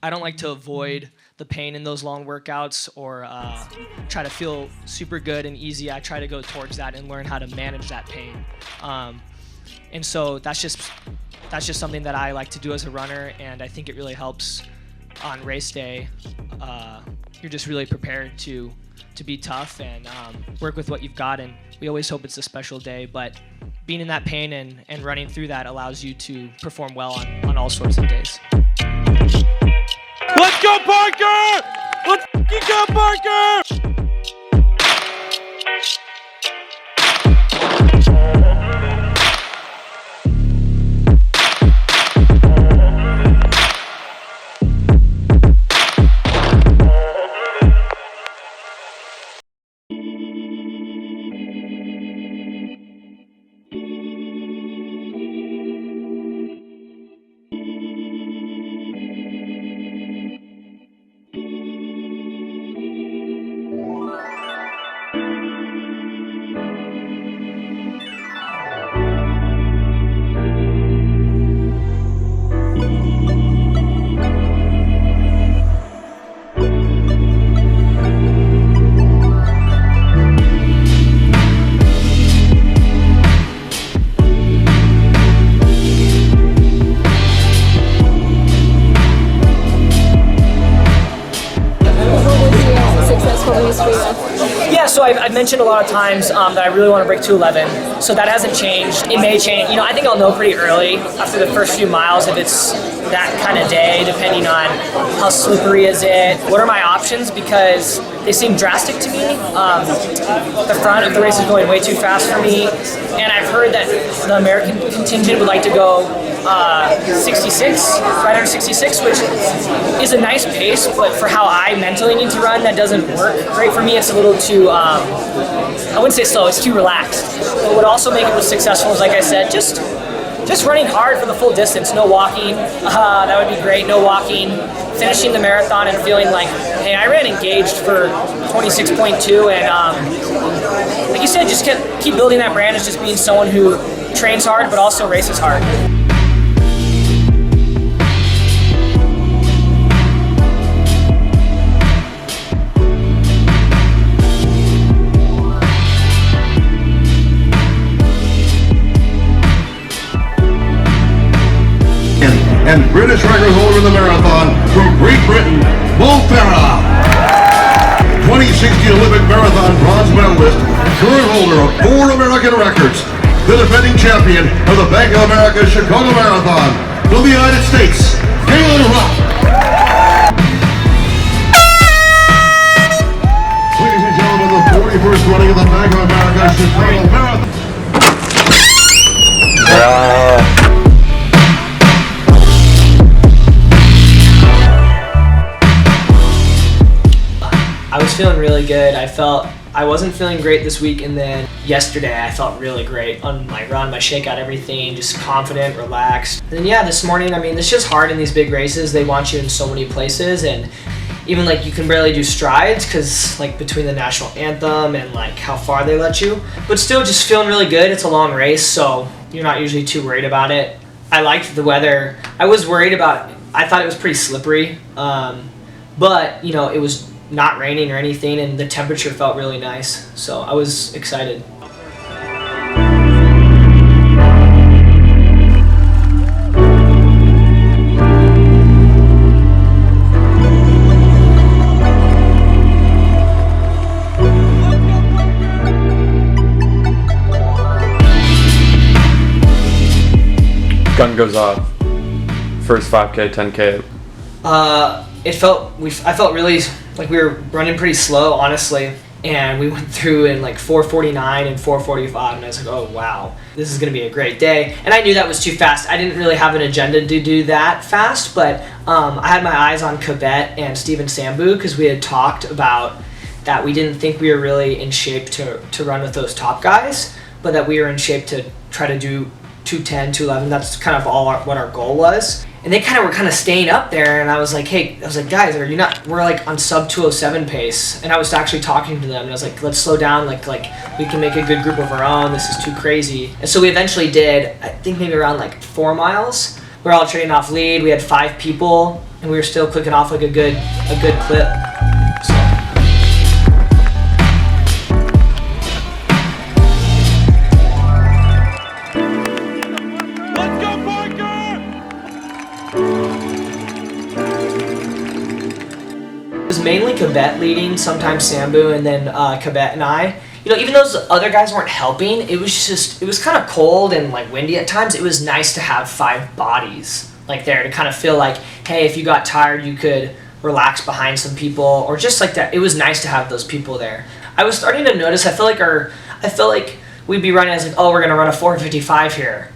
I don't like to avoid the pain in those long workouts or try to feel super good and easy. I try to go towards that and learn how to manage that pain. And so that's just something that I like to do as a runner, and I think it really helps on race day. You're just really prepared to be tough and work with what you've got, and we always hope it's a special day, but being in that pain and running through that allows you to perform well on all sorts of days. Let's go, Parker! Let's go, Parker! Yeah, so I've mentioned a lot of times that I really want to break 2:11, so that hasn't changed. It may change. You know, I think I'll know pretty early after the first few miles if it's that kind of day, depending on how slippery is it. What are my options? Because they seem drastic to me. The front of the race is going way too fast for me, and I've heard that the American contingent would like to go 66, right under 66, which is a nice pace, but for how I mentally need to run, that doesn't work great for me. It's a little too, I wouldn't say slow, it's too relaxed. What would also make it successful is, like I said, just running hard for the full distance, no walking. That would be great, no walking. Finishing the marathon and feeling like, hey, I ran engaged for 26.2, and like you said, just keep building that brand as just being someone who trains hard but also races hard. And British record holder in the marathon from Great Britain, Mo Farah. 2016 Olympic Marathon bronze medalist, current holder of 4 American records, the defending champion of the Bank of America Chicago Marathon from the United States, Galen Rupp. Ladies and gentlemen, the 41st running of the Bank of America Chicago Marathon. I was feeling really good. I wasn't feeling great this week, and then yesterday I felt really great on my run, my shakeout, everything, just confident, relaxed. And then yeah, this morning, I mean, it's just hard in these big races. They want you in so many places, and even like you can barely do strides because like between the national anthem and like how far they let you, but still just feeling really good. It's a long race, so you're not usually too worried about it. I liked the weather. I was worried about, I thought it was pretty slippery, but you know, it was not raining or anything, and the temperature felt really nice, so I was excited. Gun goes off. First 5K, 10K. I felt really like we were running pretty slow, honestly, and we went through in like 4:49 and 4:45, and I was like, oh wow, this is gonna be a great day. And I knew that was too fast. I didn't really have an agenda to do that fast, but I had my eyes on Quebec and Steven Sambu because we had talked about that we didn't think we were really in shape to run with those top guys, but that we were in shape to try to do 2:10, 2:11. That's kind of what our goal was. And they were kind of staying up there, and I was like, guys, are you not, we're like on sub 2:07 pace. And I was actually talking to them, and I was like, let's slow down, like we can make a good group of our own, this is too crazy. And so we eventually did, I think maybe around like 4 miles. We're all trading off lead, we had 5 people, and we were still clicking off like a good clip. So. Let's go, Parker! It was mainly Quebec leading, sometimes Sambu, and then Quebec and I. You know, even though those other guys weren't helping, it was kind of cold and like windy at times. It was nice to have 5 bodies like there to kind of feel like, hey, if you got tired, you could relax behind some people or just like that. It was nice to have those people there. I was starting to notice, I feel like we'd be running as like, oh, we're gonna run a 4:55 here,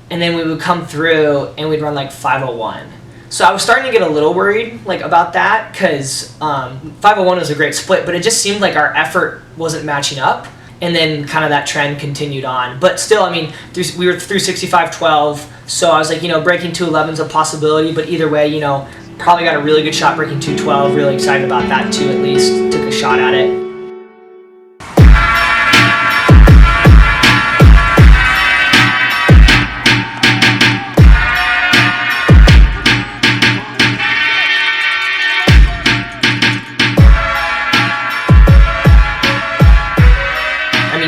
and then we would come through and we'd run like 5:01. So I was starting to get a little worried like about that because 5:01 was a great split, but it just seemed like our effort wasn't matching up, and then kind of that trend continued on. But still, I mean, we were through 65:12, so I was like, you know, breaking 2:11 is a possibility, but either way, you know, probably got a really good shot breaking 2:12. Really excited about that too. At least took a shot at it.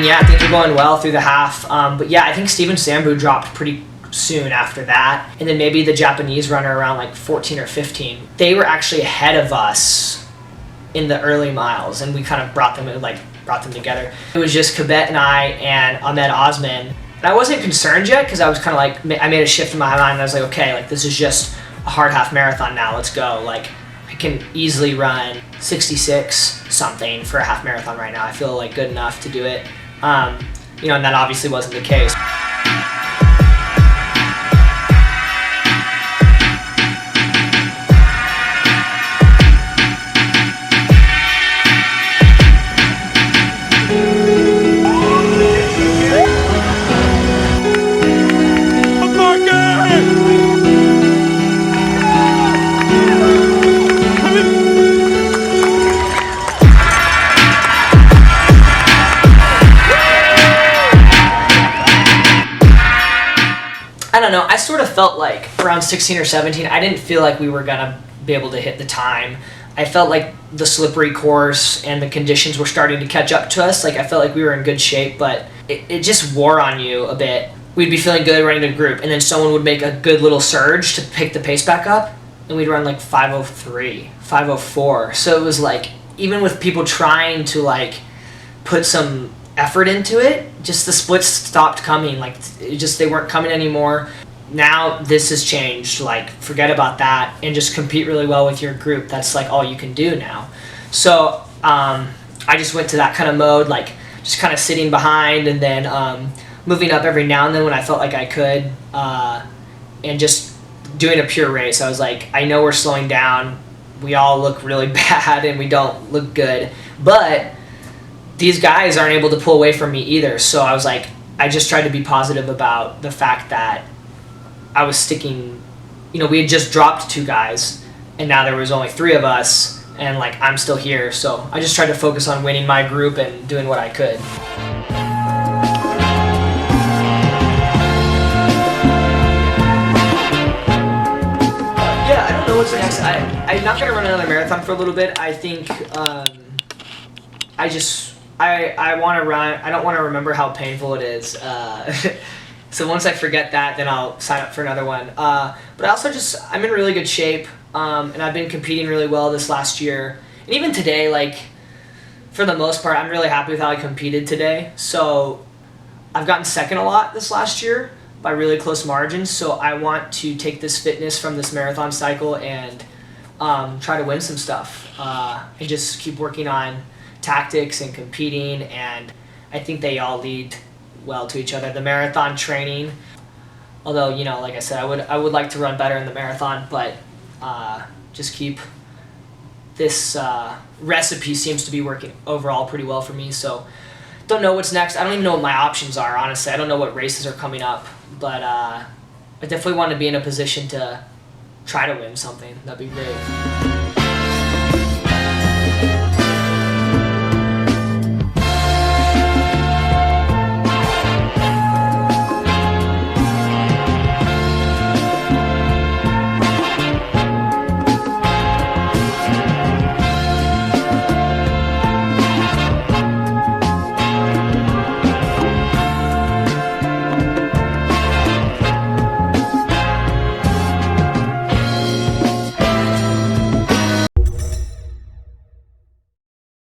Yeah, things were going well through the half, but yeah, I think Steven Sambu dropped pretty soon after that, and then maybe the Japanese runner around like 14 or 15. They were actually ahead of us in the early miles, and we kind of brought them together. It was just Quebec and I and Ahmed Osman, and I wasn't concerned yet because I was kind of like, I made a shift in my mind, and I was like, okay, like this is just a hard half marathon now, let's go. Like I can easily run 66 something for a half marathon right now. I feel like good enough to do it. You know, and that obviously wasn't the case. I don't know, I sort of felt like around 16 or 17, I didn't feel like we were gonna be able to hit the time. I felt like the slippery course and the conditions were starting to catch up to us. Like I felt like we were in good shape, but it just wore on you a bit. We'd be feeling good running a group, and then someone would make a good little surge to pick the pace back up, and we'd run like 5:03, 5:04. So it was like, even with people trying to like put some effort into it, just the splits stopped coming. Like they weren't coming anymore. Now this has changed. Like forget about that and just compete really well with your group. That's like all you can do now. So I just went to that kind of mode, like just kind of sitting behind and then moving up every now and then when I felt like I could, and just doing a pure race. I was like, I know we're slowing down. We all look really bad and we don't look good, but these guys aren't able to pull away from me either. So I was like, I just tried to be positive about the fact that I was sticking, you know, we had just dropped 2 guys and now there was only 3 of us, and like I'm still here. So I just tried to focus on winning my group and doing what I could. Yeah, I don't know what's next. I'm not gonna run another marathon for a little bit. I think I want to run. I don't want to remember how painful it is. So once I forget that, then I'll sign up for another one. But I also I'm in really good shape, and I've been competing really well this last year. And even today, like, for the most part, I'm really happy with how I competed today. So I've gotten second a lot this last year by really close margins. So I want to take this fitness from this marathon cycle and try to win some stuff, and just keep working on tactics and competing, and I think they all lead well to each other. The marathon training, although, you know, like I said, I would like to run better in the marathon, but just keep this recipe seems to be working overall pretty well for me. So don't know what's next. I don't even know what my options are, honestly. I don't know what races are coming up, but I definitely want to be in a position to try to win something. That'd be great.